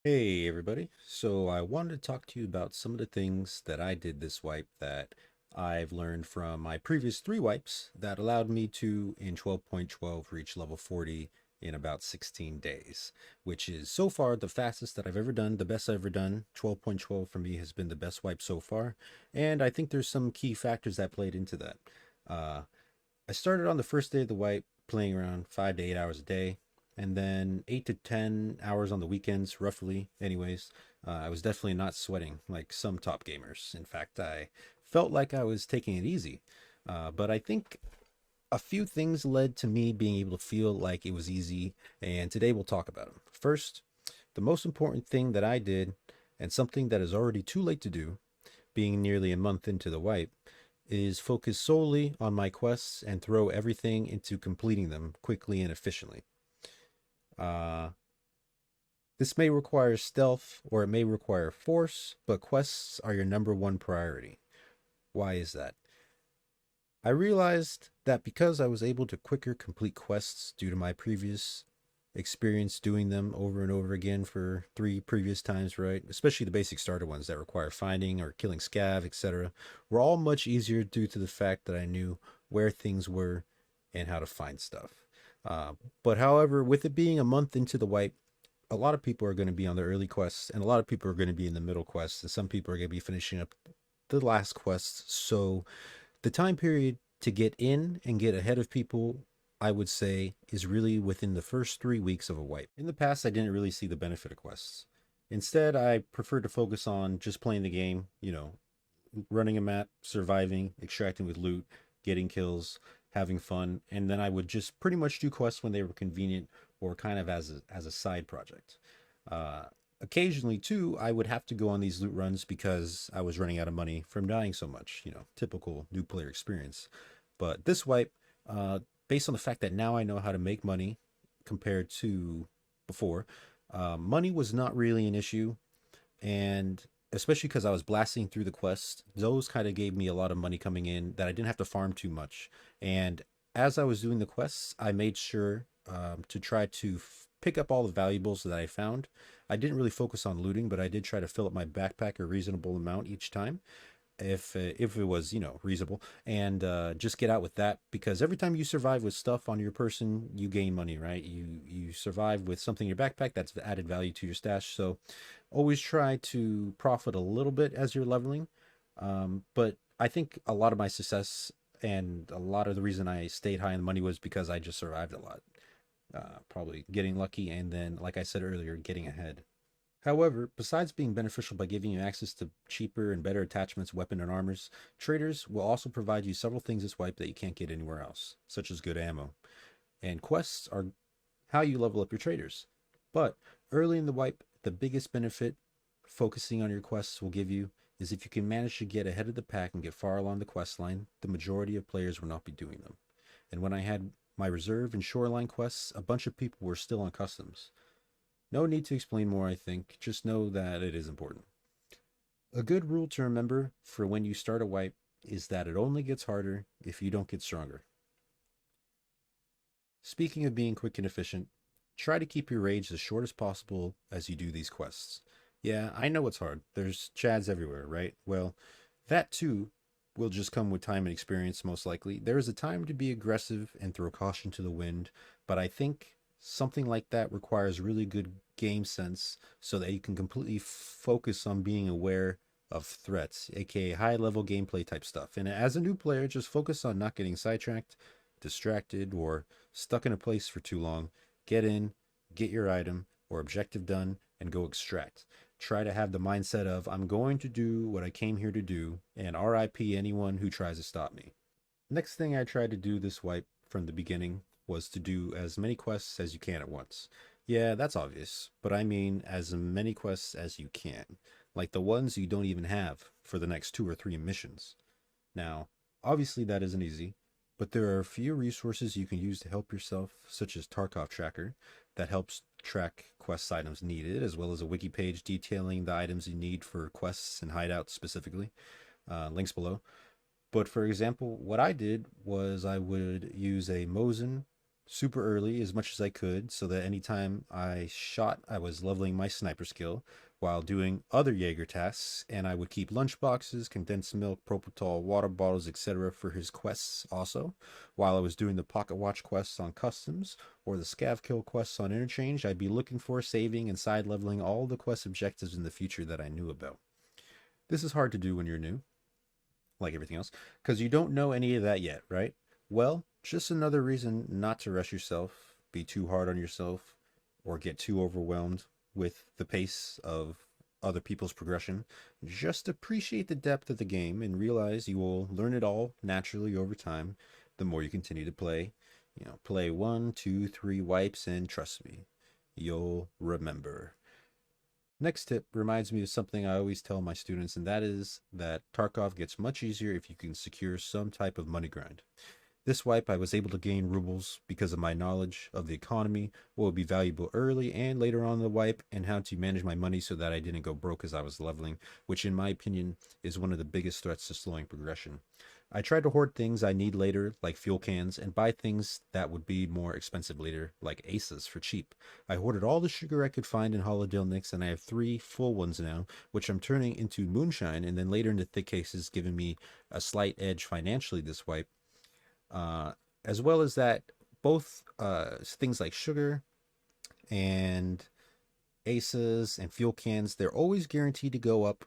Hey everybody. So I wanted to talk to you about some of the things that I did this wipe that I've learned from my previous three wipes that allowed me to, in 12.12, reach level 40 in about 16 days, which is so far the fastest that I've ever done, the best I've ever done. 12.12 for me has been the best wipe so far, and I think there's some key factors that played into that. Uh, I started on the first day of the wipe playing around 5 to 8 hours a day, and then 8 to 10 hours on the weekends, roughly. Anyways, I was definitely not sweating like some top gamers. In fact, I felt like I was taking it easy. But I think a few things led to me being able to feel like it was easy, and today we'll talk about them. First, the most important thing that I did, and something that is already too late to do, being nearly a month into the wipe, is focus solely on my quests and throw everything into completing them quickly and efficiently. Uh, this may require stealth or it may require force, but quests are your number one priority. Why is that? I realized that because I was able to quicker complete quests due to my previous experience doing them over and over again for three previous times, right? Especially the basic starter ones that require finding or killing scav, etc., were all much easier due to the fact that I knew where things were and how to find stuff. Uh, but however, with it being a month into the wipe, a lot of people are going to be on the early quests, and a lot of people are going to be in the middle quests, and some people are going to be finishing up the last quests. So the time period to get in and get ahead of people, I would say, is really within the first 3 weeks of a wipe. In the past, I didn't really see the benefit of quests. Instead, I preferred to focus on just playing the game, running a map, surviving, extracting with loot, getting kills, having fun, and then I would just pretty much do quests when they were convenient or kind of as a side project. Uh, Occasionally, too, I would have to go on these loot runs because I was running out of money from dying so much. Typical new player experience. But this wipe, uh, based on the fact that now I know how to make money compared to before, money was not really an issue, and especially because I was blasting through the quests, those kind of gave me a lot of money coming in that I didn't have to farm too much. And as I was doing the quests, I made sure to try to pick up all the valuables that I found. I didn't really focus on looting, but I did try to fill up my backpack a reasonable amount each time if it was reasonable, and just get out with that, because every time you survive with stuff on your person you gain money, right? You survive with something in your backpack that's added value to your stash. So always try to profit a little bit as you're leveling. But I think a lot of my success and a lot of the reason I stayed high in the money was because I just survived a lot, probably getting lucky, and then, like I said earlier, getting ahead. However, besides being beneficial by giving you access to cheaper and better attachments, weapon, and armors, traders will also provide you several things this wipe that you can't get anywhere else, such as good ammo. And quests are how you level up your traders. But early in the wipe, the biggest benefit focusing on your quests will give you is if you can manage to get ahead of the pack and get far along the quest line, the majority of players will not be doing them. And when I had my reserve and shoreline quests, a bunch of people were still on customs. No need to explain more, I think. Just know that it is important. A good rule to remember for when you start a wipe is that it only gets harder if you don't get stronger. Speaking of being quick and efficient, try to keep your rage as short as possible as you do these quests. Yeah, I know it's hard. There's chads everywhere, right? Well, that too will just come with time and experience, most likely. There is a time to be aggressive and throw caution to the wind, but I think something like that requires really good game sense so that you can completely focus on being aware of threats, aka high level gameplay type stuff. And as a new player, just focus on not getting sidetracked, distracted, or stuck in a place for too long. Get in, get your item or objective done, and go extract. Try to have the mindset of, I'm going to do what I came here to do, and RIP anyone who tries to stop me. Next thing I tried to do this wipe from the beginning was to do as many quests as you can at once. Yeah, that's obvious, but I mean as many quests as you can, like the ones you don't even have for the next 2 or 3 missions. Now, obviously that isn't easy, but there are a few resources you can use to help yourself, such as Tarkov Tracker, that helps track quest items needed, as well as a wiki page detailing the items you need for quests and hideouts specifically. Links below. But for example, what I did was I would use a Mosin super early as much as I could so that anytime I shot, I was leveling my sniper skill while doing other Jaeger tasks. And I would keep lunch boxes, condensed milk, propofol, water bottles, etc. for his quests also. While I was doing the pocket watch quests on customs or the scav kill quests on interchange, I'd be looking for, saving, and side leveling all the quest objectives in the future that I knew about. This is hard to do when you're new, like everything else, because you don't know any of that yet, right? Well, just another reason not to rush yourself, be too hard on yourself, or get too overwhelmed with the pace of other people's progression. Just appreciate the depth of the game and realize you will learn it all naturally over time the more you continue to play. Play 1, 2, 3 wipes, and trust me, you'll remember. Next tip reminds me of something I always tell my students, and that is that Tarkov gets much easier if you can secure some type of money grind. This wipe, I was able to gain rubles because of my knowledge of the economy, what would be valuable early and later on in the wipe, and how to manage my money so that I didn't go broke as I was leveling, which in my opinion is one of the biggest threats to slowing progression. I tried to hoard things I need later, like fuel cans, and buy things that would be more expensive later, like aces, for cheap. I hoarded all the sugar I could find in Holodale Nicks, and I have 3 full ones now, which I'm turning into moonshine and then later into thick cases, giving me a slight edge financially this wipe. Uh, as well as that, both things like sugar and aces and fuel cans, they're always guaranteed to go up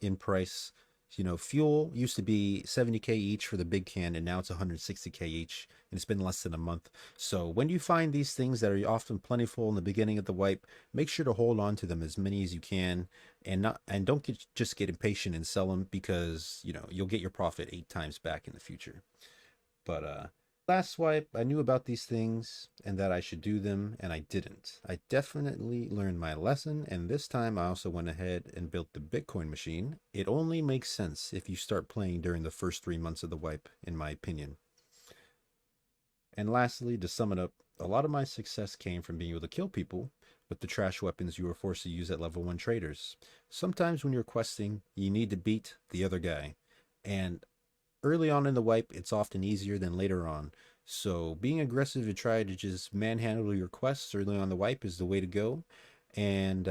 in price. Fuel used to be 70K each for the big can, and now it's 160K each, and it's been less than a month. So when you find these things that are often plentiful in the beginning of the wipe, make sure to hold on to them as many as you can, and don't just get impatient and sell them, because you'll get your profit 8 times back in the future. But last swipe, I knew about these things and that I should do them, and I didn't. I definitely learned my lesson, and this time I also went ahead and built the Bitcoin machine. It only makes sense if you start playing during the first 3 months of the wipe, in my opinion. And lastly, to sum it up, a lot of my success came from being able to kill people with the trash weapons you were forced to use at level 1 traders. Sometimes when you're questing, you need to beat the other guy. And early on in the wipe, it's often easier than later on. So being aggressive to try to just manhandle your quests early on the wipe is the way to go. And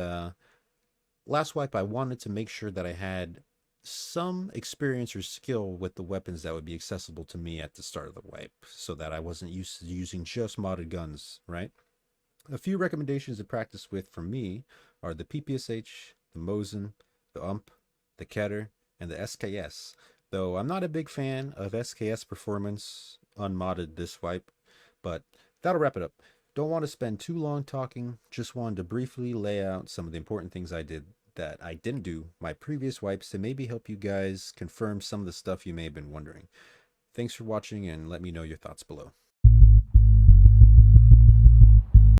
last wipe, I wanted to make sure that I had some experience or skill with the weapons that would be accessible to me at the start of the wipe, so that I wasn't used to using just modded guns, right? A few recommendations to practice with from me are the PPSH, the Mosin, the UMP, the Keter, and the SKS. Though I'm not a big fan of SKS performance unmodded this wipe, but that'll wrap it up. Don't want to spend too long talking, just wanted to briefly lay out some of the important things I did that I didn't do my previous wipes to maybe help you guys confirm some of the stuff you may have been wondering. Thanks for watching, and let me know your thoughts below.